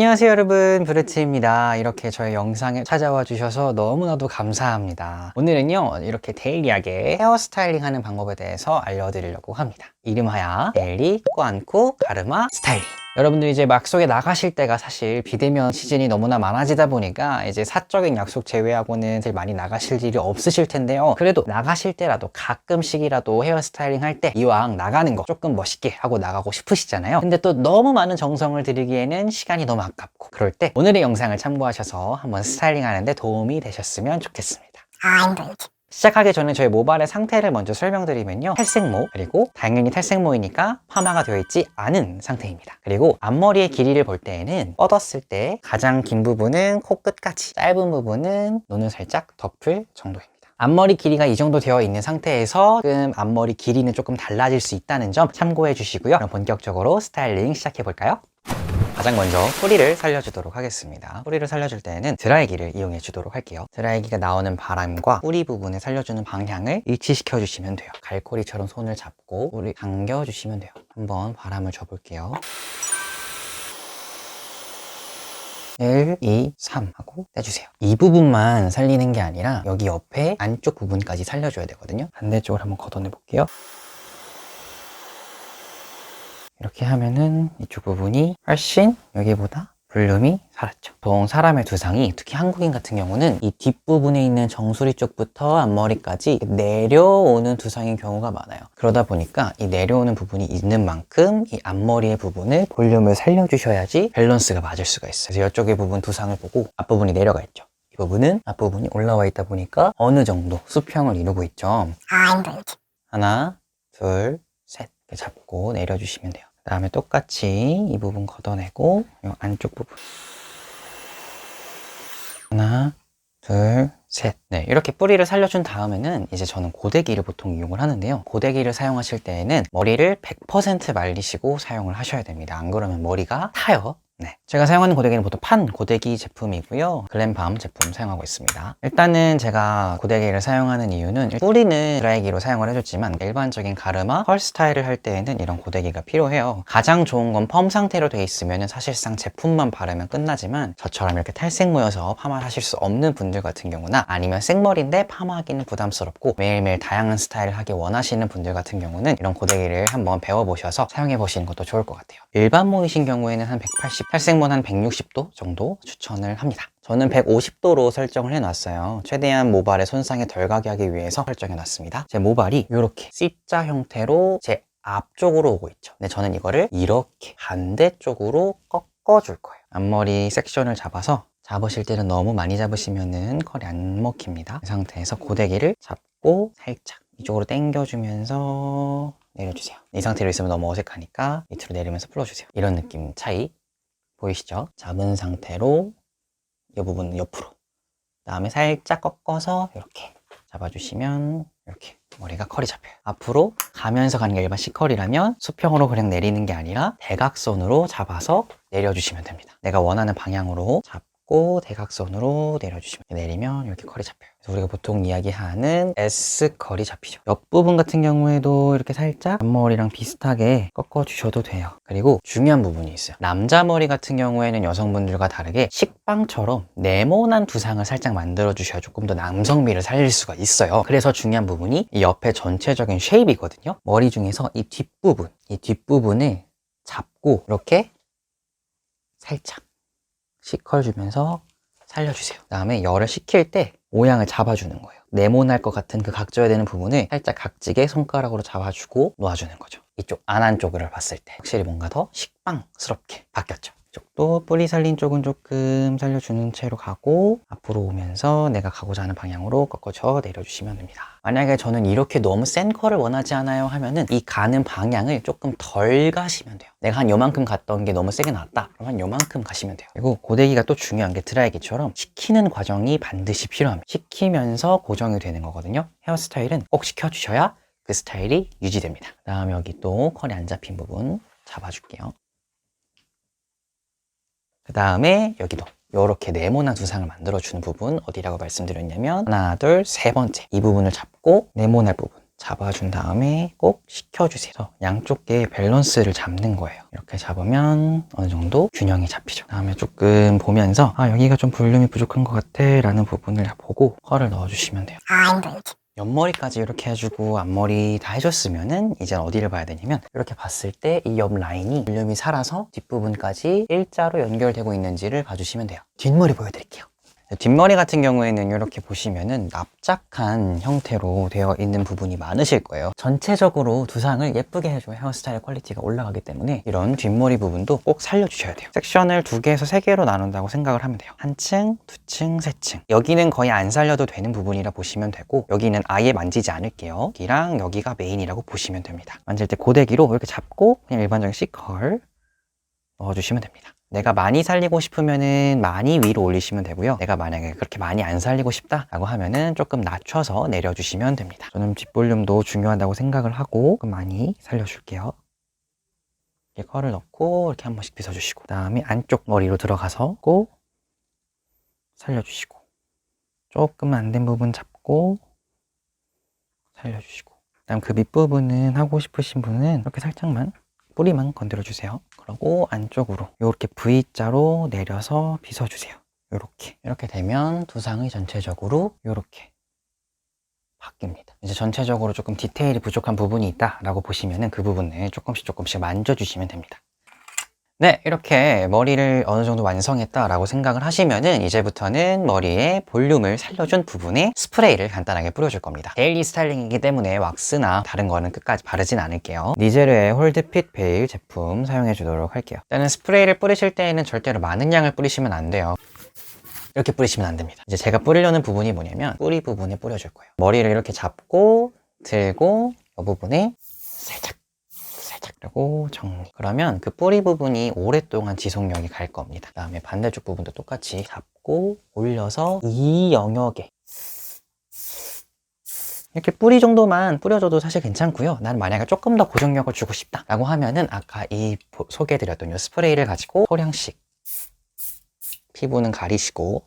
안녕하세요 여러분, 브루트입니다. 이렇게 저의 영상에 찾아와 주셔서 너무나도 감사합니다. 오늘은요 이렇게 데일리하게 헤어스타일링 하는 방법에 대해서 알려드리려고 합니다. 이름하여 데일리 꾸안꾸 가르마 스타일링. 여러분들 이제 막 속에 나가실 때가 사실 비대면 시즌이 너무나 많아지다 보니까 이제 사적인 약속 제외하고는 제일 많이 나가실 일이 없으실 텐데요. 그래도 나가실 때라도 가끔씩이라도 헤어스타일링 할 때 이왕 나가는 거 조금 멋있게 하고 나가고 싶으시잖아요. 근데 또 너무 많은 정성을 들이기에는 시간이 너무 아깝고, 그럴 때 오늘의 영상을 참고하셔서 한번 스타일링 하는데 도움이 되셨으면 좋겠습니다. 시작하기 전에 저희 모발의 상태를 먼저 설명드리면요, 탈색모, 그리고 당연히 탈색모이니까 파마가 되어 있지 않은 상태입니다. 그리고 앞머리의 길이를 볼 때에는 뻗었을 때 가장 긴 부분은 코끝까지, 짧은 부분은 눈을 살짝 덮을 정도입니다. 앞머리 길이가 이 정도 되어 있는 상태에서 지금 앞머리 길이는 조금 달라질 수 있다는 점 참고해 주시고요. 그럼 본격적으로 스타일링 시작해 볼까요? 가장 먼저 뿌리를 살려주도록 하겠습니다. 뿌리를 살려줄 때는 드라이기를 이용해 주도록 할게요. 드라이기가 나오는 바람과 뿌리 부분을 살려주는 방향을 일치시켜 주시면 돼요. 갈고리처럼 손을 잡고 뿌리 당겨 주시면 돼요. 한번 바람을 줘볼게요. 1, 2, 3 하고 떼주세요. 이 부분만 살리는 게 아니라 여기 옆에 안쪽 부분까지 살려줘야 되거든요. 반대쪽을 한번 걷어내 볼게요. 이렇게 하면은 이쪽 부분이 훨씬 여기보다 볼륨이 살았죠. 보통 사람의 두상이, 특히 한국인 같은 경우는 이 뒷부분에 있는 정수리 쪽부터 앞머리까지 내려오는 두상인 경우가 많아요. 그러다 보니까 이 내려오는 부분이 있는 만큼 이 앞머리의 부분을 볼륨을 살려주셔야지 밸런스가 맞을 수가 있어요. 그래서 이쪽의 부분 두상을 보고 앞부분이 내려가 있죠. 이 부분은 앞부분이 올라와 있다 보니까 어느 정도 수평을 이루고 있죠. 하나, 둘, 셋 이렇게 잡고 내려주시면 돼요. 그 다음에 똑같이 이 부분 걷어내고 이 안쪽 부분 하나, 둘, 셋. 네, 이렇게 뿌리를 살려준 다음에는 이제 저는 고데기를 보통 이용을 하는데요. 고데기를 사용하실 때에는 머리를 100% 말리시고 사용을 하셔야 됩니다. 안 그러면 머리가 타요. 네, 제가 사용하는 고데기는 보통 판 고데기 제품이고요. 글램밤 제품 사용하고 있습니다. 일단은 제가 고데기를 사용하는 이유는 뿌리는 드라이기로 사용을 해줬지만 일반적인 가르마, 컬 스타일을 할 때에는 이런 고데기가 필요해요. 가장 좋은 건 펌 상태로 되어 있으면 사실상 제품만 바르면 끝나지만 저처럼 이렇게 탈색 모여서 파마를 하실 수 없는 분들 같은 경우나 아니면 생머리인데 파마하기는 부담스럽고 매일매일 다양한 스타일을 하기 원하시는 분들 같은 경우는 이런 고데기를 한번 배워보셔서 사용해보시는 것도 좋을 것 같아요. 일반 모이신 경우에는 한 180, 탈색모는 한 160도 정도 추천을 합니다. 저는 150도로 설정을 해놨어요. 최대한 모발의 손상이 덜 가게 하기 위해서 설정해놨습니다. 제 모발이 이렇게 C자 형태로 제 앞쪽으로 오고 있죠. 근데 저는 이거를 이렇게 반대쪽으로 꺾어줄 거예요. 앞머리 섹션을 잡으실 때는 너무 많이 잡으시면은 컬이 안 먹힙니다. 이 상태에서 고데기를 잡고 살짝 이쪽으로 당겨주면서 내려주세요. 이 상태로 있으면 너무 어색하니까 밑으로 내리면서 풀어주세요. 이런 느낌 차이 보이시죠? 잡은 상태로 이 부분은 옆으로, 그 다음에 살짝 꺾어서 이렇게 잡아주시면 이렇게 머리가 컬이 잡혀요. 앞으로 가면서 가는 게 일반 C컬이라면 수평으로 그냥 내리는 게 아니라 대각선으로 잡아서 내려주시면 됩니다. 내가 원하는 방향으로 잡고 대각선으로 내려주시면, 내리면 이렇게 컬이 잡혀요. 그래서 우리가 보통 이야기하는 S컬이 잡히죠. 옆부분 같은 경우에도 이렇게 살짝 앞머리랑 비슷하게 꺾어주셔도 돼요. 그리고 중요한 부분이 있어요. 남자 머리 같은 경우에는 여성분들과 다르게 식빵처럼 네모난 두상을 살짝 만들어주셔야 조금 더 남성미를 살릴 수가 있어요. 그래서 중요한 부분이 이 옆에 전체적인 쉐입이거든요. 머리 중에서 이 뒷부분을 잡고 이렇게 살짝 C컬 주면서 살려주세요. 그 다음에 열을 식힐 때 모양을 잡아주는 거예요. 네모날 것 같은 그 각져야 되는 부분을 살짝 각지게 손가락으로 잡아주고 놓아주는 거죠. 이쪽 안쪽을 봤을 때 확실히 뭔가 더 식빵스럽게 바뀌었죠. 이쪽도 뿌리 살린 쪽은 조금 살려주는 채로 가고 앞으로 오면서 내가 가고자 하는 방향으로 꺾어줘 내려주시면 됩니다. 만약에 저는 이렇게 너무 센 컬을 원하지 않아요 하면은 이 가는 방향을 조금 덜 가시면 돼요. 내가 한 요만큼 갔던 게 너무 세게 나왔다 그럼 한 요만큼 가시면 돼요. 그리고 고데기가 또 중요한 게 드라이기처럼 식히는 과정이 반드시 필요합니다. 식히면서 고정이 되는 거거든요. 헤어스타일은 꼭 식혀주셔야 그 스타일이 유지됩니다. 그 다음에 여기 또 컬이 안 잡힌 부분 잡아줄게요. 그 다음에 여기도 이렇게 네모난 두상을 만들어주는 부분 어디라고 말씀드렸냐면 하나, 둘, 세 번째 이 부분을 잡고 네모날 부분 잡아준 다음에 꼭 식혀주세요. 그래서 양쪽의 밸런스를 잡는 거예요. 이렇게 잡으면 어느 정도 균형이 잡히죠. 다음에 조금 보면서 여기가 좀 볼륨이 부족한 것 같아 라는 부분을 보고 컬을 넣어주시면 돼요. 옆머리까지 이렇게 해주고 앞머리 다 해줬으면은 이제 어디를 봐야 되냐면 이렇게 봤을 때 이 옆 라인이 볼륨이 살아서 뒷부분까지 일자로 연결되고 있는지를 봐주시면 돼요. 뒷머리 보여드릴게요. 뒷머리 같은 경우에는 이렇게 보시면은 납작한 형태로 되어 있는 부분이 많으실 거예요. 전체적으로 두상을 예쁘게 해줘야 헤어스타일 퀄리티가 올라가기 때문에 이런 뒷머리 부분도 꼭 살려주셔야 돼요. 섹션을 2개에서 3개로 나눈다고 생각을 하면 돼요. 한 층, 2층, 3층. 여기는 거의 안 살려도 되는 부분이라 보시면 되고 여기는 아예 만지지 않을게요. 여기랑 여기가 메인이라고 보시면 됩니다. 만질 때 고데기로 이렇게 잡고 그냥 일반적인 C컬 넣어주시면 됩니다. 내가 많이 살리고 싶으면은 많이 위로 올리시면 되고요. 내가 만약에 그렇게 많이 안 살리고 싶다라고 하면은 조금 낮춰서 내려주시면 됩니다. 저는 뒷볼륨도 중요하다고 생각을 하고 조금 많이 살려줄게요. 이렇게 컬을 넣고 이렇게 한 번씩 빗어주시고 그다음에 안쪽 머리로 들어가서 꼭 살려주시고 조금 안 된 부분 잡고 살려주시고 그다음 그 밑부분은 하고 싶으신 분은 이렇게 살짝만 뿌리만 건드려주세요. 그리고 안쪽으로 이렇게 V자로 내려서 빗어주세요. 이렇게 되면 두상이 전체적으로 이렇게 바뀝니다. 이제 전체적으로 조금 디테일이 부족한 부분이 있다라고 보시면은 그 부분을 조금씩 만져주시면 됩니다. 네, 이렇게 머리를 어느 정도 완성했다라고 생각을 하시면은 이제부터는 머리에 볼륨을 살려준 부분에 스프레이를 간단하게 뿌려줄 겁니다. 데일리 스타일링이기 때문에 왁스나 다른 거는 끝까지 바르진 않을게요. 니제르의 홀드핏 베일 제품 사용해 주도록 할게요. 일단은 스프레이를 뿌리실 때에는 절대로 많은 양을 뿌리시면 안 돼요. 이렇게 뿌리시면 안 됩니다. 이제 제가 뿌리려는 부분이 뭐냐면 뿌리 부분에 뿌려줄 거예요. 머리를 이렇게 잡고 들고 이 부분에 살짝 그리고 정리. 그러면 그 뿌리 부분이 오랫동안 지속력이 갈 겁니다. 그 다음에 반대쪽 부분도 똑같이 잡고 올려서 이 영역에 이렇게 뿌리 정도만 뿌려줘도 사실 괜찮고요. 난 만약에 조금 더 고정력을 주고 싶다 라고 하면은 아까 이 소개해드렸던 이 스프레이를 가지고 소량씩 피부는 가리시고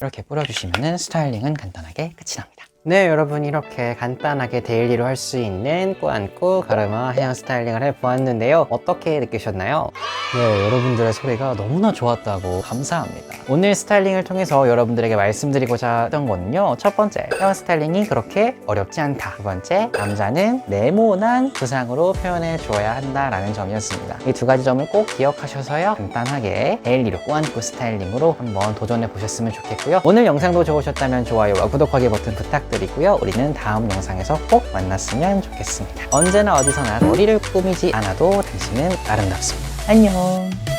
이렇게 뿌려주시면은 스타일링은 간단하게 끝이 납니다. 네, 여러분 이렇게 간단하게 데일리로 할 수 있는 꾸안꾸 가르마 헤어 스타일링을 해보았는데요. 어떻게 느끼셨나요? 네, 여러분들의 소리가 너무나 좋았다고 감사합니다. 오늘 스타일링을 통해서 여러분들에게 말씀드리고자 했던 거는요. 첫 번째, 헤어 스타일링이 그렇게 어렵지 않다. 두 번째, 남자는 네모난 두상으로 표현해 줘야 한다라는 점이었습니다. 이 두 가지 점을 꼭 기억하셔서요. 간단하게 데일리로 꾸안꾸 스타일링으로 한번 도전해 보셨으면 좋겠고요. 오늘 영상도 좋으셨다면 좋아요와 구독하기 버튼 부탁드리고요. 우리는 다음 영상에서 꼭 만났으면 좋겠습니다. 언제나 어디서나 머리를 꾸미지 않아도 당신은 아름답습니다. 안녕.